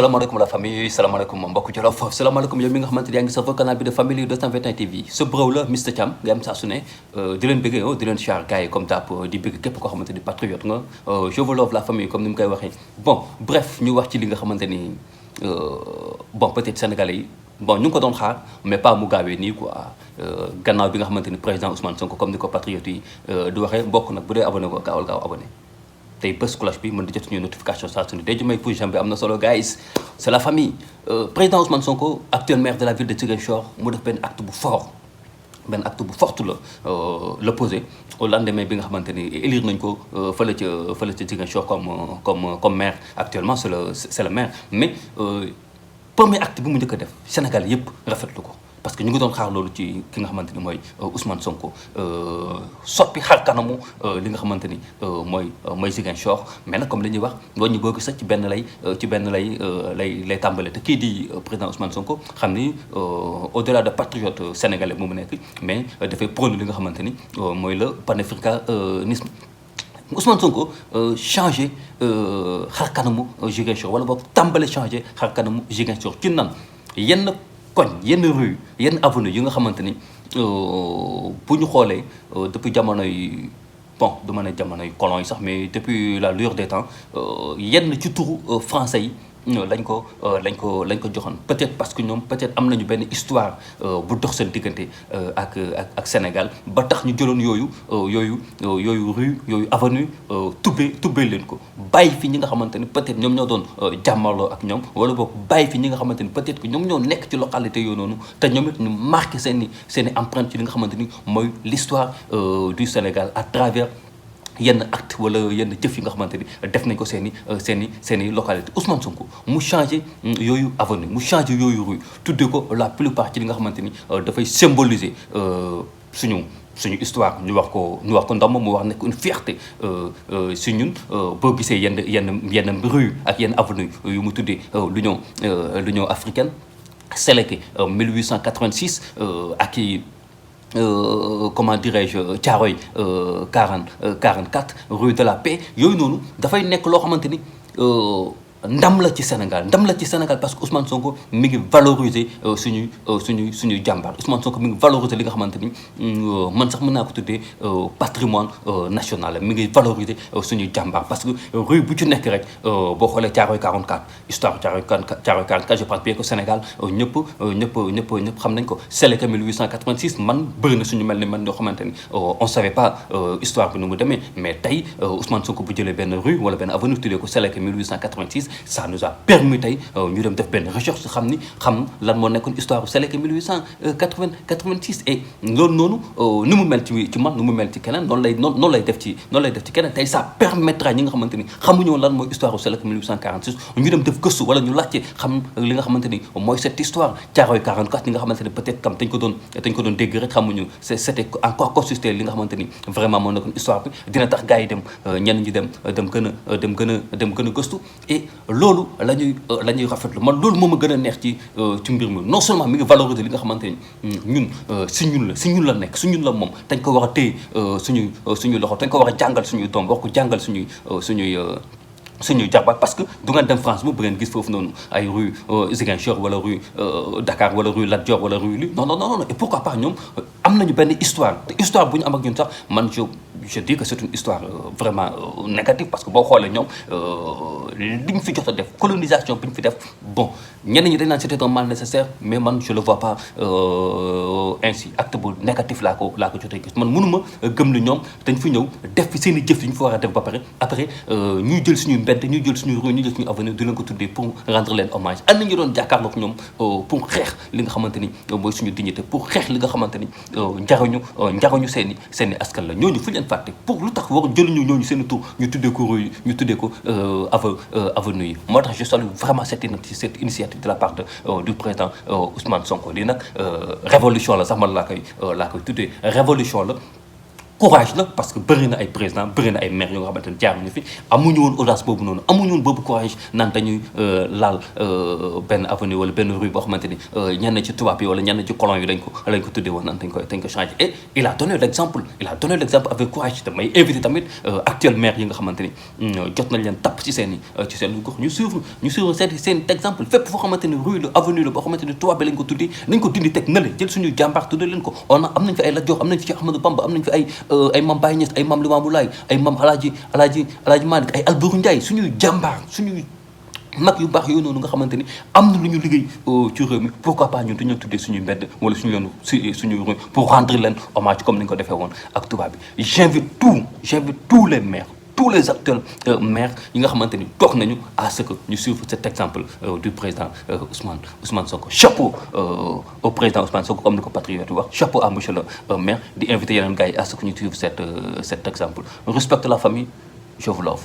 salaamaaleykum la famille salaamaaleykum mbokku Jolof salaamaaleykum yow mi nga xamante ni yaa ngi sa canal bi de Family 221 TV ce bro la Mr Thiam nga am saa su ne di leen bëggee di leen char gars yi comme d'hab di bëgg képp koo xamante ni patriote nga je vous love la famille comme ni mu koy waxee bon bref ñu wax ci li nga xamante ni bon peut-être sénégalais yi bon ñu ngi ko doon xaar mais pas mu gaawee nii quoi gannaaw bi nga xamante ni président Ousmane Sonko comme ni ko patriote yi di waxee mbokk nag bu dee abonné ko gaawal gaaw abonné tey bés cloche bi mën di jot suñu notification saa su ne day jumay position bi am na solo guys c'est la famille président Ousmane Sonko actuel maire de la ville de Ziguinchor mu def benn acte bu fort benn acte bu forte la posé au lendemain bi nga xamante ni élire nañ ko fële ca Ziguinchor comme maire actuellement c'est le maire mais premier acte bi mu njëkk a def Sénégal yëpp rafetlu ko parce que ñu ngi doon xaar loolu ci ki nga xamante ni mooy Ousmane Sonko soppi xar kanamu li nga xamante ni mooy Ziguinchor mais nag comme li ñuy wax loolu ñu bëgg sax ci benn lay tàmbale te kii di président Ousmane Sonko xam ni au-delà de patriote sénégalais mu nekk mais dafay prône li nga xamante ni mooy le panafricanisme Ousmane Sonko changé xar kanamu Ziguinchor wala boog tàmbale changé xar kanamu Ziguinchor ci nan yenn koñ yenn rue yenn avenue yi nga xamante ni bu ñu xoolee depuis jamonoy bon du ma ne jamonoy colon yi sax mais depuis la lueur des temps yenn ci turu français yi lañ ko joxoon peut-être parce que ñoom peut-être am nañu benn histoire bu dox seen diggante ak Sénégal ba tax ñu jëloon yooyu rue yooyu avenue tubbee leen ko bàyyi fi ñi nga xamante ni peut-être ñoom ñoo doon jàmmarloo ak ñoom wala boog bàyyi fi ñi nga xamante ni peut-être que ñoom ñoo nekk ci localité yooyu noonu te ñoom it ñu marqué seen i empreinte ci li nga xamante ni mooy l'histoire du Sénégal à travers yenn acte wala yenn jëf yi nga xamante ni def nañ ko seen i localité Ousmane Sonko mu changé yooyu avenue mu changé yooyu rue tuddee ko la plupart ci li nga xamante ni dafay symboliser suñu histoire ñu wax ko ndam mu wax nekk une fierté si ñun boo gisee yenn rue ak yenn avenue yu mu tuddee l'Union africaine Séléké 1886 ak i comment dirais-je Thiaroye 44 rue de la Paix yooyu noonu dafay nekk loo xamante ni ndam la ci Sénégal parce que Ousmane Sonko mi ngi valoriser suñuy jàmbaar Ousmane Sonko mi ngi valoriser li nga xamante ni man sax mën naa ko tuddee patrimoine national mi ngi valoriser suñuy jàmbaar parce que rue bu ci nekk rek boo xoolee Thiaroye 44 histoire Thiaroye 44 je pense bien que Sénégal ñëpp xam nañ ko Séléké 1886 man bëri na suñu mel ni man yoo xamante ni on savait pas histoire bi nu mu demee mais tey Ousmane Sonko bu jëlee benn rue wala benn avenue tuddee ko Séléké 1886 ça nous a permis tey ñu dem def benn recherche xam lan moo nekkoon histoire Séléké 1886 et loolu noonu ni mu mel ci man ni mu mel ci keneen noonu lay def ci keneen tey ça permettra ñi nga xamante ni xamuñu woon lan mooy histoire Séléké 1846 ñu dem def gëstu wala ñu laajte xam li nga xamante ni mooy cette histoire Thiaroye 44 ñi nga xamante ni peut-être comme dañ ko doon dégg rek xamuñu c'était encore consisté li nga xamante ni vraiment moo nekkoon histoire bi dina tax gars yi dem ñenn ñi dem gën a gëstu et loolu la ñuy rafetlu man loolu moom a gën a neex ci mbir mi non seulement mi ngi valoriser li nga xamante ni ñun si ñun la nekk si ñun la moom dañ ko war a téye suñuy loxo dañ ko war a jàngal suñuy doom war ko jàngal suñuy jarbaat parce que du ngeen dem France bu ngeen gis foofu noonu ay rue Ziguinchor wala rue Dakar wala rue Lat Dior wala rue li non et pourquoi pas ñoom am nañu benn histoire te histoire bu ñu am ak ñun sax man je dis que c'est une histoire vraiment négative parce que boo xoolee ñoom li ñu fi jot a def colonisation bi ñu fi def bon ñenn ñi dañ naan c'était un mal nécessaire mais man je le vois pas ainsi acte bu négatif laa ko jotee gis man mënuma gëm ni ñoom dañ fi ñëw def fi seen i jëf yi ñu fa war a def ba pare après ñuy jël suñuy mbedd ñuy jël suñuy rue ñuy jël suñuy avenue di leen ko tuddee pour rendre leen hommage am na ñu doon jàkkaarloog ñoom pour xeex li nga xamante ni mooy suñu dignité pour xeex li nga xamante ni njariñu seen i askan la ñooñu fu leen fàtte pour lu tax war jëluñu ñooñu seen i tur ñu tuddee ko rue ñu tuddee ko avenue yi moo tax je salue vraiment cette initiative de la part du président Ousmane Sonko lii nag révolution la sax man laa koy tuddee révolution la courage la parce que bëri na ay président bëri na ay maire yoo nga xamante ne jaaruñu fi amuñu woon audace boobu noonu amuñu woon boobu courage naan dañuy laal benn avenue wala benn rue boo xamante ni ñenn ci tubaab yi wala ñenn ci colon yi lañ ko tuddee woon naan dañ ko changé et il a donné l'exemple avec courage te may invité tamit actuel maire yi nga xamante ni jot nañ leen tapp ci seen gox ñu suivre seen exemple fépp foo xamante ni rue la avenue la boo xamante ni tubaab bi lañ ko tuddee nañ ko dindi teg na le jël suñu jàmbaar tuddee leen ko am nañ fi ay Lat Joor am nañ fi ci Ahmadou Bamba am nañ fi ay Mame Baye Niass ay Mame Limamou Laye ay Mame Alaaji Malick ay Alboury Ndiaye suñuy jàmbaar suñuy mag yu baax yooyu noonu nga xamante ni am na lu ñu liggéey ci réew mi pourquoi pas ñun dañoo tuddee suñuy mbedd wala suñu rue pour rendre leen hommage comme ni ñu ko defee woon ak tubaab bi j'invite tous les maires tous les actuels maires yi nga xamante ni toog nañu à ce que ñu suivre cet exemple du président Ousmane Sonko chapeau au président Ousmane Sonko comme ni ko patriote wax chapeau à monsieur le maire di inviter yeneen gars yi à ce que ñu suivre cet exemple respecte la famille je vous love